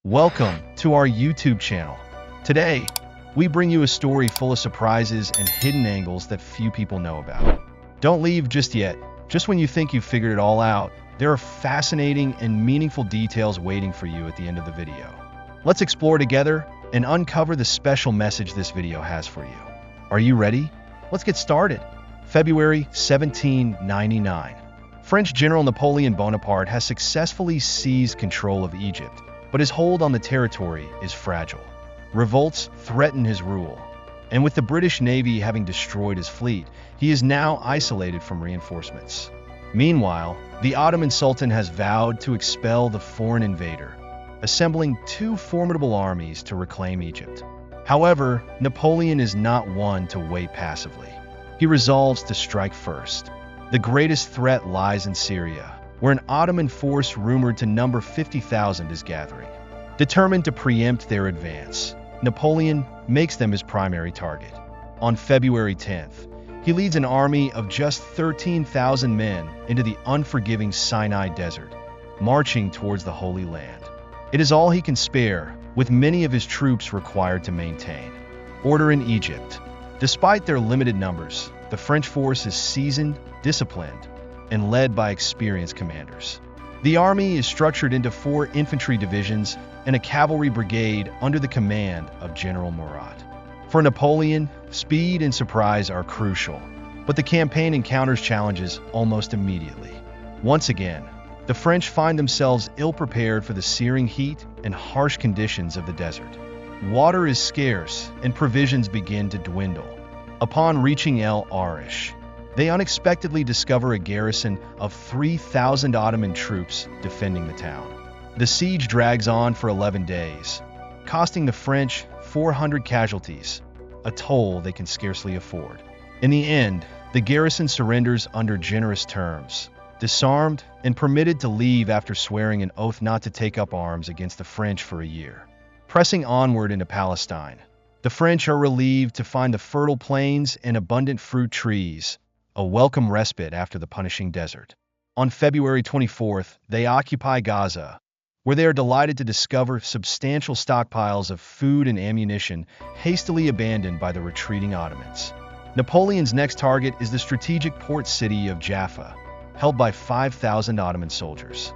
Welcome to our YouTube channel. Today, we bring you a story full of surprises and hidden angles that few people know about. Don't leave just yet. Just when you think you've figured it all out, there are fascinating and meaningful details waiting for you at the end of the video. Let's explore together and uncover the special message this video has for you. Are you ready? Let's get started. February 1799. French General Napoleon Bonaparte has successfully seized control of Egypt, but his hold on the territory is fragile. Revolts threaten his rule, and with the British Navy having destroyed his fleet, he is now isolated from reinforcements. Meanwhile, the Ottoman Sultan has vowed to expel the foreign invader, assembling two formidable armies to reclaim Egypt. However, Napoleon is not one to wait passively. He resolves to strike first. The greatest threat lies in Syria, where an Ottoman force rumored to number 50,000 is gathering. Determined to preempt their advance, Napoleon makes them his primary target. On February 10th, he leads an army of just 13,000 men into the unforgiving Sinai Desert, marching towards the Holy Land. It is all he can spare, with many of his troops required to maintain order in Egypt. Despite their limited numbers, the French force is seasoned, disciplined, and led by experienced commanders. The army is structured into 4 infantry divisions and a cavalry brigade under the command of General Murat. For Napoleon, speed and surprise are crucial, but the campaign encounters challenges almost immediately. Once again, the French find themselves ill-prepared for the searing heat and harsh conditions of the desert. Water is scarce and provisions begin to dwindle. Upon reaching El Arish, they unexpectedly discover a garrison of 3,000 Ottoman troops defending the town. The siege drags on for 11 days, costing the French 400 casualties, a toll they can scarcely afford. In the end, the garrison surrenders under generous terms, disarmed and permitted to leave after swearing an oath not to take up arms against the French for a year. Pressing onward into Palestine, the French are relieved to find the fertile plains and abundant fruit trees, a welcome respite after the punishing desert. On February 24th, they occupy Gaza, where they are delighted to discover substantial stockpiles of food and ammunition hastily abandoned by the retreating Ottomans. Napoleon's next target is the strategic port city of Jaffa, held by 5,000 Ottoman soldiers.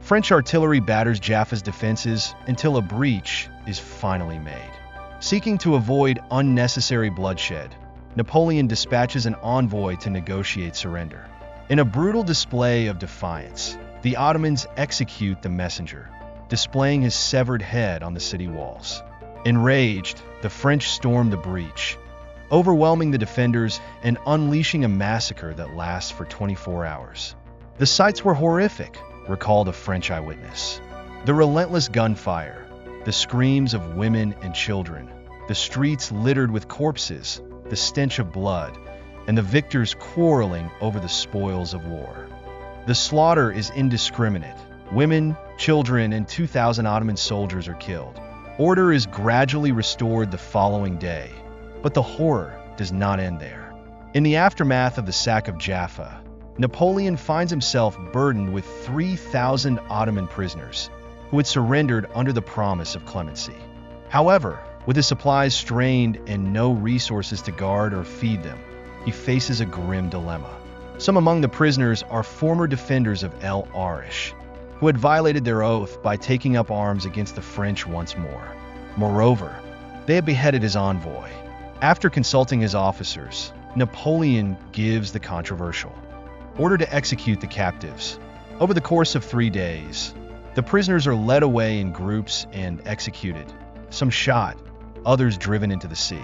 French artillery batters Jaffa's defenses until a breach is finally made. Seeking to avoid unnecessary bloodshed, Napoleon dispatches an envoy to negotiate surrender. In a brutal display of defiance, the Ottomans execute the messenger, displaying his severed head on the city walls. Enraged, the French storm the breach, overwhelming the defenders and unleashing a massacre that lasts for 24 hours. The sights were horrific, recalled a French eyewitness. The relentless gunfire, the screams of women and children, the streets littered with corpses, the stench of blood, and the victors quarreling over the spoils of war. The slaughter is indiscriminate. Women, children, and 2,000 Ottoman soldiers are killed. Order is gradually restored the following day, but the horror does not end there. In the aftermath of the sack of Jaffa, Napoleon finds himself burdened with 3,000 Ottoman prisoners who had surrendered under the promise of clemency. However, with his supplies strained and no resources to guard or feed them, he faces a grim dilemma. Some among the prisoners are former defenders of El Arish, who had violated their oath by taking up arms against the French once more. Moreover, they had beheaded his envoy. After consulting his officers, Napoleon gives the controversial order to execute the captives. Over the course of 3 days, the prisoners are led away in groups and executed, some shot, others driven into the sea.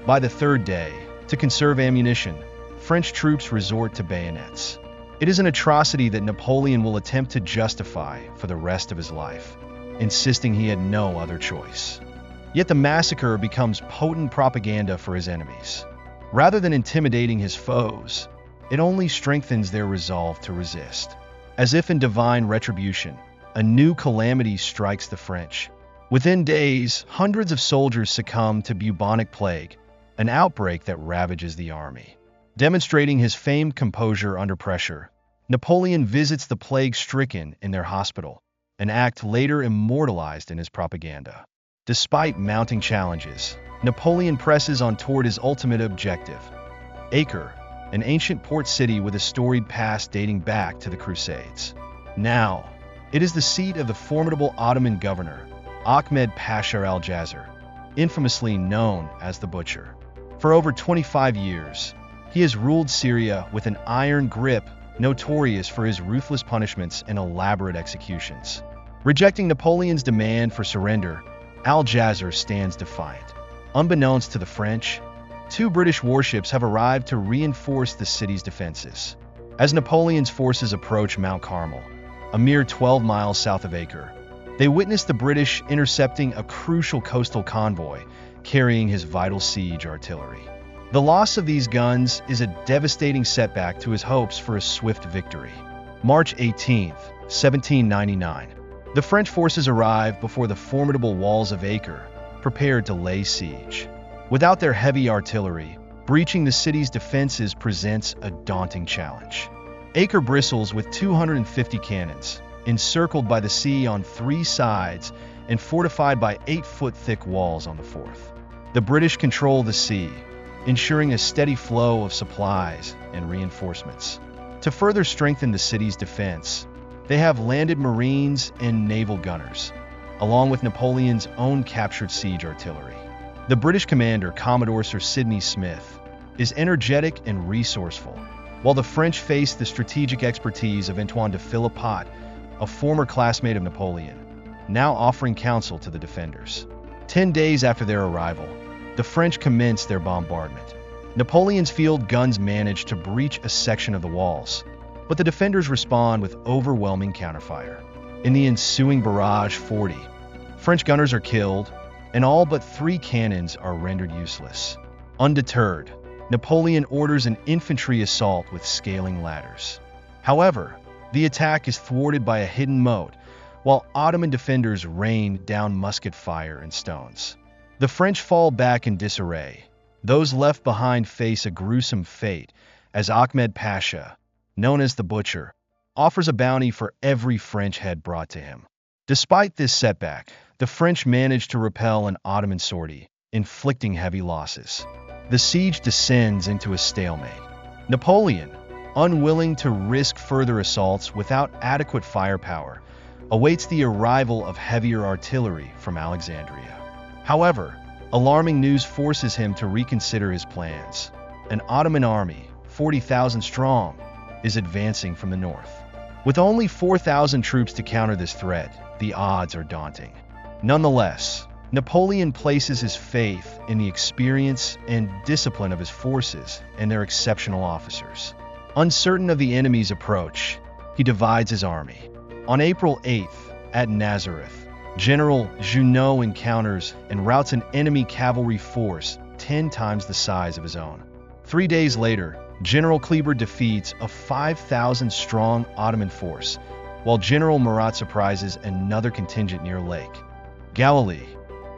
By the 3rd day, to conserve ammunition, French troops resort to bayonets. It is an atrocity that Napoleon will attempt to justify for the rest of his life, insisting he had no other choice. Yet the massacre becomes potent propaganda for his enemies. Rather than intimidating his foes, it only strengthens their resolve to resist. As if in divine retribution, a new calamity strikes the French. Within days, hundreds of soldiers succumb to bubonic plague, an outbreak that ravages the army. Demonstrating his famed composure under pressure, Napoleon visits the plague-stricken in their hospital, an act later immortalized in his propaganda. Despite mounting challenges, Napoleon presses on toward his ultimate objective, Acre, an ancient port city with a storied past dating back to the Crusades. Now, it is the seat of the formidable Ottoman governor, Ahmed Pasha al-Jazir, infamously known as the Butcher. For over 25 years, he has ruled Syria with an iron grip, notorious for his ruthless punishments and elaborate executions. Rejecting Napoleon's demand for surrender, al-Jazir stands defiant. Unbeknownst to the French, 2 British warships have arrived to reinforce the city's defenses. As Napoleon's forces approach Mount Carmel, a mere 12 miles south of Acre, they witness the British intercepting a crucial coastal convoy carrying his vital siege artillery. The loss of these guns is a devastating setback to his hopes for a swift victory. March 18, 1799. The French forces arrive before the formidable walls of Acre, prepared to lay siege. Without their heavy artillery, breaching the city's defenses presents a daunting challenge. Acre bristles with 250 cannons, encircled by the sea on 3 sides and fortified by 8-foot-thick walls on the 4th. The British control the sea, ensuring a steady flow of supplies and reinforcements. To further strengthen the city's defense, they have landed Marines and naval gunners, along with Napoleon's own captured siege artillery. The British commander, Commodore Sir Sidney Smith, is energetic and resourceful, while the French face the strategic expertise of Antoine de Philippat, a former classmate of Napoleon, now offering counsel to the defenders. 10 days after their arrival, the French commence their bombardment. Napoleon's field guns manage to breach a section of the walls, but the defenders respond with overwhelming counterfire. In the ensuing barrage 40, French gunners are killed, and all but 3 cannons are rendered useless. Undeterred, Napoleon orders an infantry assault with scaling ladders. However, the attack is thwarted by a hidden moat, while Ottoman defenders rain down musket fire and stones. The French fall back in disarray. Those left behind face a gruesome fate, as Ahmed Pasha, known as the Butcher, offers a bounty for every French head brought to him. Despite this setback, the French managed to repel an Ottoman sortie, inflicting heavy losses. The siege descends into a stalemate. Napoleon, unwilling to risk further assaults without adequate firepower, awaits the arrival of heavier artillery from Alexandria. However, alarming news forces him to reconsider his plans. An Ottoman army, 40,000 strong, is advancing from the north. With only 4,000 troops to counter this threat, the odds are daunting. Nonetheless, Napoleon places his faith in the experience and discipline of his forces and their exceptional officers. Uncertain of the enemy's approach, he divides his army. On April 8th, at Nazareth, General Junot encounters and routs an enemy cavalry force 10 times the size of his own. 3 days later, General Kleber defeats a 5,000-strong Ottoman force, while General Murat surprises another contingent near Lake Galilee.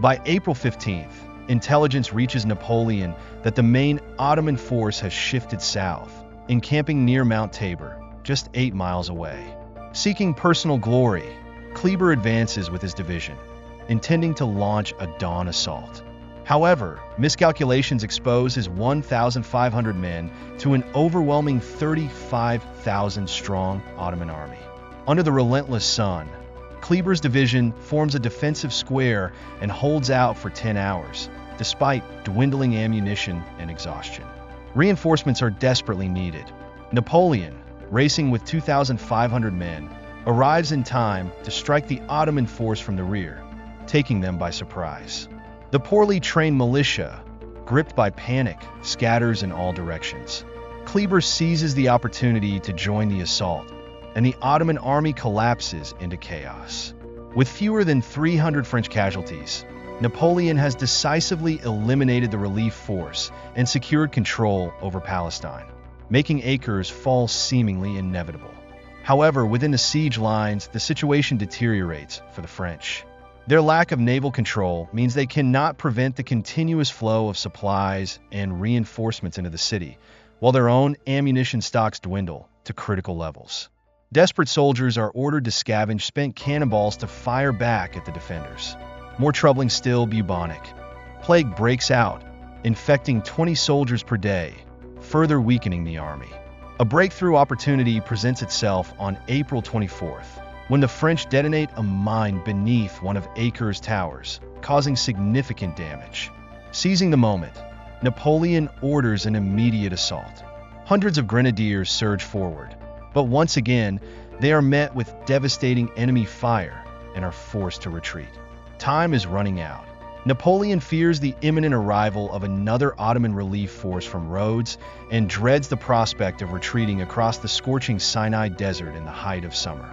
By April 15th, intelligence reaches Napoleon that the main Ottoman force has shifted south, encamping near Mount Tabor, just 8 miles away. Seeking personal glory, Kleber advances with his division, intending to launch a dawn assault. However, miscalculations expose his 1,500 men to an overwhelming 35,000-strong Ottoman army. Under the relentless sun, Kleber's division forms a defensive square and holds out for 10 hours, despite dwindling ammunition and exhaustion. Reinforcements are desperately needed. Napoleon, racing with 2,500 men, arrives in time to strike the Ottoman force from the rear, taking them by surprise. The poorly trained militia, gripped by panic, scatters in all directions. Kleber seizes the opportunity to join the assault, and the Ottoman army collapses into chaos. With fewer than 300 French casualties, Napoleon has decisively eliminated the relief force and secured control over Palestine, making Acre's fall seemingly inevitable. However, within the siege lines, the situation deteriorates for the French. Their lack of naval control means they cannot prevent the continuous flow of supplies and reinforcements into the city, while their own ammunition stocks dwindle to critical levels. Desperate soldiers are ordered to scavenge spent cannonballs to fire back at the defenders. More troubling still, bubonic plague breaks out, infecting 20 soldiers per day, further weakening the army. A breakthrough opportunity presents itself on April 24th, when the French detonate a mine beneath one of Acre's towers, causing significant damage. Seizing the moment, Napoleon orders an immediate assault. Hundreds of grenadiers surge forward, but once again, they are met with devastating enemy fire and are forced to retreat. Time is running out. Napoleon fears the imminent arrival of another Ottoman relief force from Rhodes and dreads the prospect of retreating across the scorching Sinai Desert in the height of summer.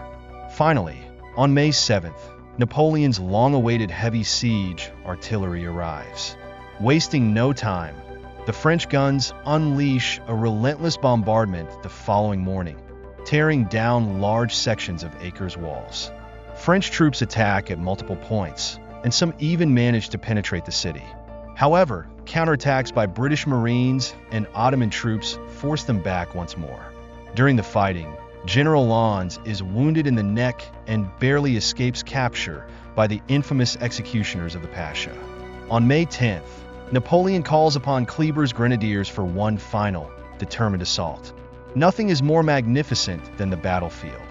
Finally, on May 7th, Napoleon's long-awaited heavy siege artillery arrives. Wasting no time, the French guns unleash a relentless bombardment the following morning, tearing down large sections of Acre's walls. French troops attack at multiple points, and some even manage to penetrate the city. However, counterattacks by British Marines and Ottoman troops force them back once more. During the fighting, General Lannes is wounded in the neck and barely escapes capture by the infamous executioners of the Pasha. On May 10th, Napoleon calls upon Kleber's grenadiers for one final, determined assault. Nothing is more magnificent than the battlefield,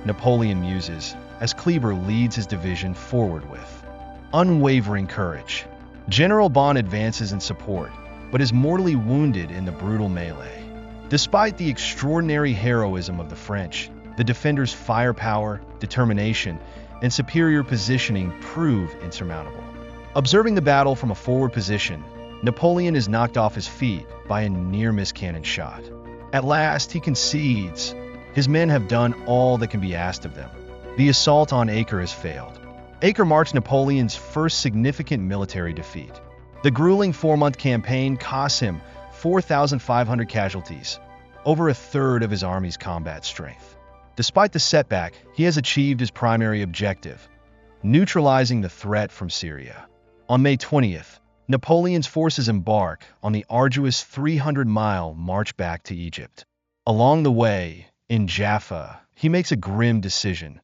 Napoleon muses, as Kleber leads his division forward with unwavering courage. General Bonne advances in support, but is mortally wounded in the brutal melee. Despite the extraordinary heroism of the French, the defenders' firepower, determination, and superior positioning prove insurmountable. Observing the battle from a forward position, Napoleon is knocked off his feet by a near-miss cannon shot. At last, he concedes. His men have done all that can be asked of them. The assault on Acre has failed. Acre marked Napoleon's first significant military defeat. The grueling 4-month campaign cost him 4,500 casualties, over a third of his army's combat strength. Despite the setback, he has achieved his primary objective, neutralizing the threat from Syria. On May 20th, Napoleon's forces embark on the arduous 300-mile march back to Egypt. Along the way, in Jaffa, he makes a grim decision,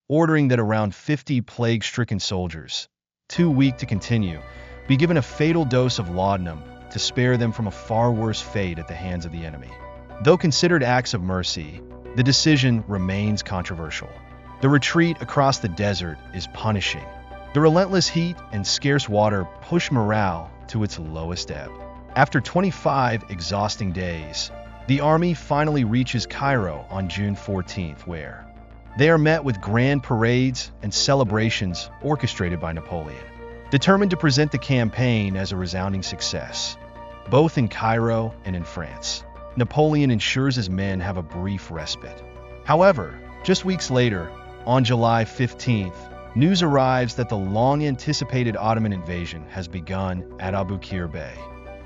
ordering that around 50 plague-stricken soldiers, too weak to continue, be given a fatal dose of laudanum to spare them from a far worse fate at the hands of the enemy. Though considered acts of mercy, the decision remains controversial. The retreat across the desert is punishing. The relentless heat and scarce water push morale to its lowest ebb. After 25 exhausting days, the army finally reaches Cairo on June 14th, where they are met with grand parades and celebrations orchestrated by Napoleon, determined to present the campaign as a resounding success. Both in Cairo and in France, Napoleon ensures his men have a brief respite. However, just weeks later, on July 15th, news arrives that the long-anticipated Ottoman invasion has begun at Abu Qir Bay.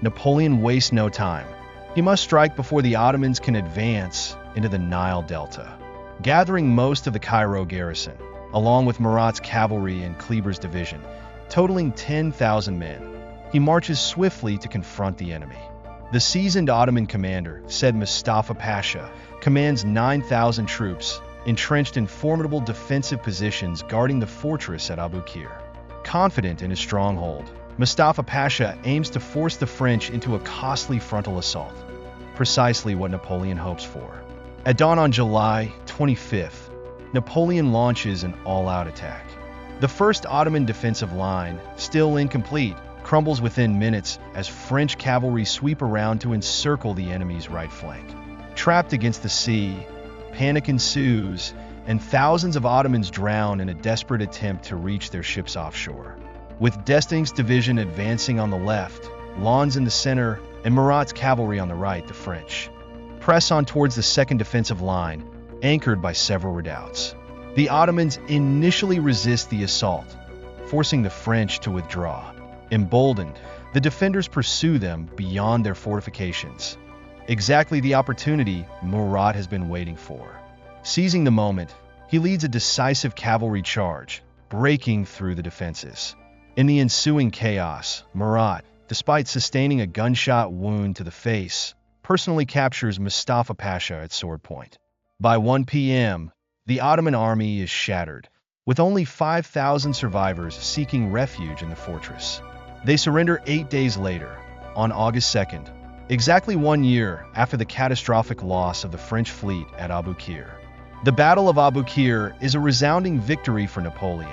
Napoleon wastes no time. He must strike before the Ottomans can advance into the Nile Delta. Gathering most of the Cairo garrison, along with Murat's cavalry and Kleber's division, totaling 10,000 men, he marches swiftly to confront the enemy. The seasoned Ottoman commander, said Mustafa Pasha, commands 9,000 troops, entrenched in formidable defensive positions guarding the fortress at Abu Qir. Confident in his stronghold, Mustafa Pasha aims to force the French into a costly frontal assault, precisely what Napoleon hopes for. At dawn on July 25th, Napoleon launches an all-out attack. The first Ottoman defensive line, still incomplete, crumbles within minutes as French cavalry sweep around to encircle the enemy's right flank. Trapped against the sea, panic ensues, and thousands of Ottomans drown in a desperate attempt to reach their ships offshore. With D'Estaing's division advancing on the left, Lannes in the center, and Murat's cavalry on the right, the French press on towards the second defensive line, anchored by several redoubts. The Ottomans initially resist the assault, forcing the French to withdraw. Emboldened, the defenders pursue them beyond their fortifications. Exactly the opportunity Murat has been waiting for. Seizing the moment, he leads a decisive cavalry charge, breaking through the defenses. In the ensuing chaos, Murat, despite sustaining a gunshot wound to the face, personally captures Mustafa Pasha at sword point. By 1 p.m., The Ottoman army is shattered, with only 5,000 survivors seeking refuge in the fortress. They surrender 8 days later, on August 2nd, exactly 1 year after the catastrophic loss of the French fleet at Abu Qir. The Battle of Abu Qir is a resounding victory for Napoleon,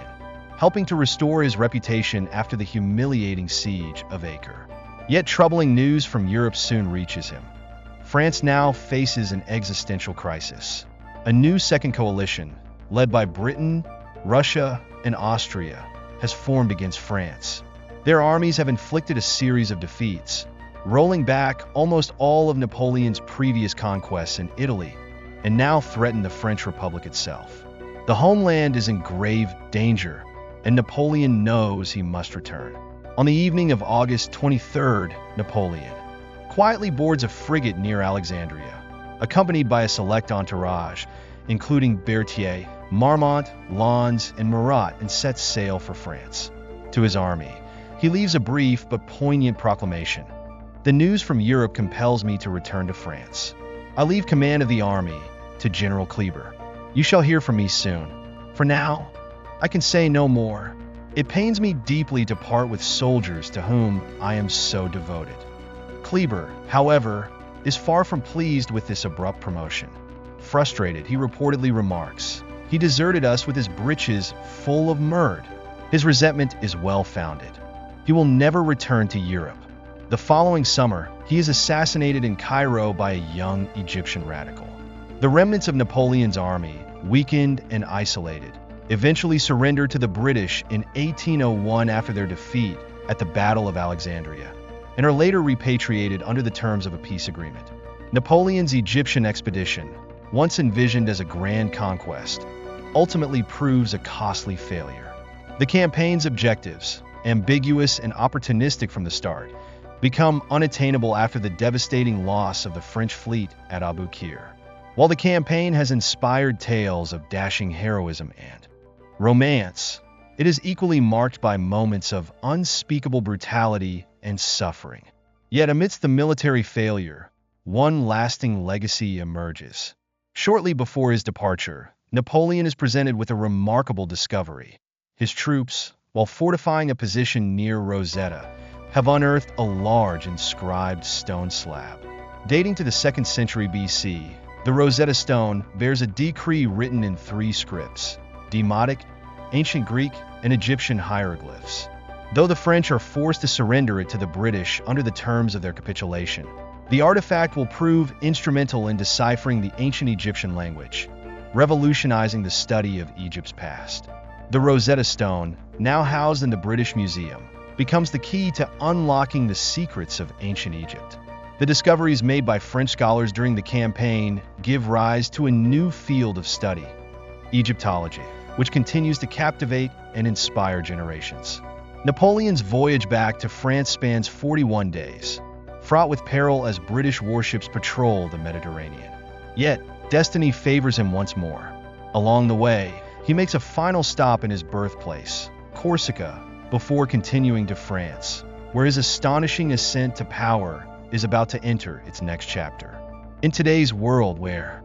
helping to restore his reputation after the humiliating siege of Acre. Yet troubling news from Europe soon reaches him. France now faces an existential crisis. A new second coalition, led by Britain, Russia, and Austria, has formed against France. Their armies have inflicted a series of defeats, rolling back almost all of Napoleon's previous conquests in Italy, and now threaten the French Republic itself. The homeland is in grave danger, and Napoleon knows he must return. On the evening of August 23rd, Napoleon quietly boards a frigate near Alexandria, accompanied by a select entourage, including Berthier, Marmont, Lens, and Murat, and sets sail for France. To his army, he leaves a brief but poignant proclamation. The news from Europe compels me to return to France. I leave command of the army to General Kleber. You shall hear from me soon. For now, I can say no more. It pains me deeply to part with soldiers to whom I am so devoted. Kleber, however, is far from pleased with this abrupt promotion. Frustrated, he reportedly remarks, "He deserted us with his breeches full of mud." His resentment is well-founded. He will never return to Europe. The following summer, he is assassinated in Cairo by a young Egyptian radical. The remnants of Napoleon's army, weakened and isolated, eventually surrendered to the British in 1801 after their defeat at the Battle of Alexandria, and are later repatriated under the terms of a peace agreement. Napoleon's Egyptian expedition, once envisioned as a grand conquest, ultimately proves a costly failure. The campaign's objectives, ambiguous and opportunistic from the start, become unattainable after the devastating loss of the French fleet at Abu Qir. While the campaign has inspired tales of dashing heroism and romance, it is equally marked by moments of unspeakable brutality and suffering. Yet amidst the military failure, one lasting legacy emerges. Shortly before his departure, Napoleon is presented with a remarkable discovery. His troops, while fortifying a position near Rosetta, have unearthed a large inscribed stone slab. Dating to the 2nd century BC, the Rosetta Stone bears a decree written in 3 scripts: Demotic, Ancient Greek, and Egyptian hieroglyphs. Though the French are forced to surrender it to the British under the terms of their capitulation, the artifact will prove instrumental in deciphering the ancient Egyptian language, revolutionizing the study of Egypt's past. The Rosetta Stone, now housed in the British Museum, becomes the key to unlocking the secrets of ancient Egypt. The discoveries made by French scholars during the campaign give rise to a new field of study, Egyptology, which continues to captivate and inspire generations. Napoleon's voyage back to France spans 41 days, fraught with peril as British warships patrol the Mediterranean. Yet, destiny favors him once more. Along the way, he makes a final stop in his birthplace, Corsica, before continuing to France, where his astonishing ascent to power is about to enter its next chapter. In today's world where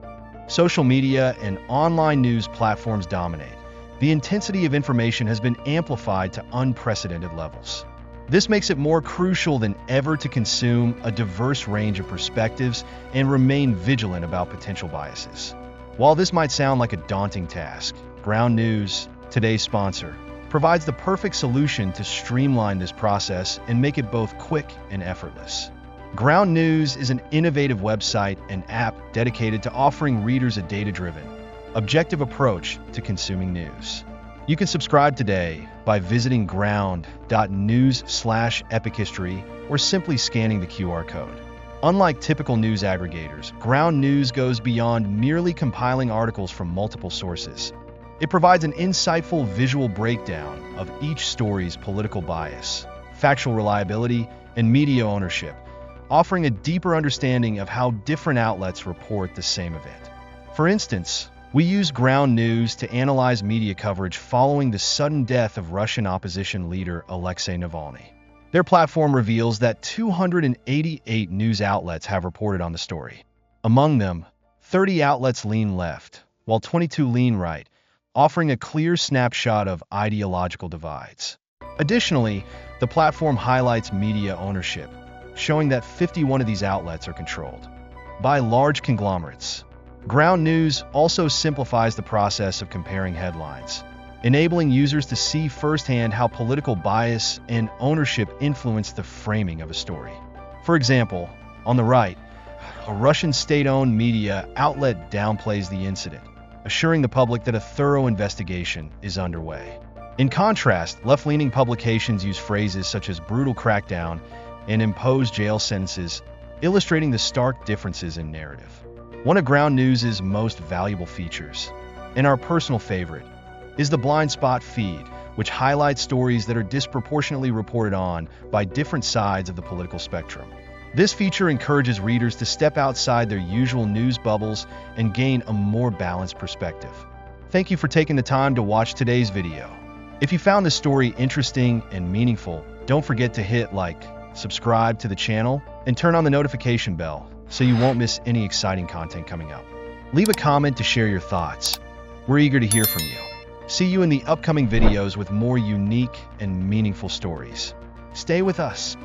social media and online news platforms dominate, the intensity of information has been amplified to unprecedented levels. This makes it more crucial than ever to consume a diverse range of perspectives and remain vigilant about potential biases. While this might sound like a daunting task, Ground News, today's sponsor, provides the perfect solution to streamline this process and make it both quick and effortless. Ground News is an innovative website and app dedicated to offering readers a data-driven, objective approach to consuming news. You can subscribe today by visiting ground.news/epichistory or simply scanning the QR code. Unlike typical news aggregators, Ground News goes beyond merely compiling articles from multiple sources. It provides an insightful visual breakdown of each story's political bias, factual reliability, and media ownership, offering a deeper understanding of how different outlets report the same event. For instance, we use Ground News to analyze media coverage following the sudden death of Russian opposition leader Alexei Navalny. Their platform reveals that 288 news outlets have reported on the story. Among them, 30 outlets lean left, while 22 lean right, offering a clear snapshot of ideological divides. Additionally, the platform highlights media ownership, showing that 51 of these outlets are controlled by large conglomerates. Ground News also simplifies the process of comparing headlines, enabling users to see firsthand how political bias and ownership influence the framing of a story. For example, on the right, a Russian state-owned media outlet downplays the incident, assuring the public that a thorough investigation is underway. In contrast, left-leaning publications use phrases such as brutal crackdown and imposed jail sentences, illustrating the stark differences in narrative. One of Ground News's most valuable features, and our personal favorite, is the blind spot feed, which highlights stories that are disproportionately reported on by different sides of the political spectrum. This feature encourages readers to step outside their usual news bubbles and gain a more balanced perspective. Thank you for taking the time to watch today's video. If you found this story interesting and meaningful, don't forget to hit like, subscribe to the channel, and turn on the notification bell so you won't miss any exciting content coming up. Leave a comment to share your thoughts. We're eager to hear from you. See you in the upcoming videos with more unique and meaningful stories. Stay with us.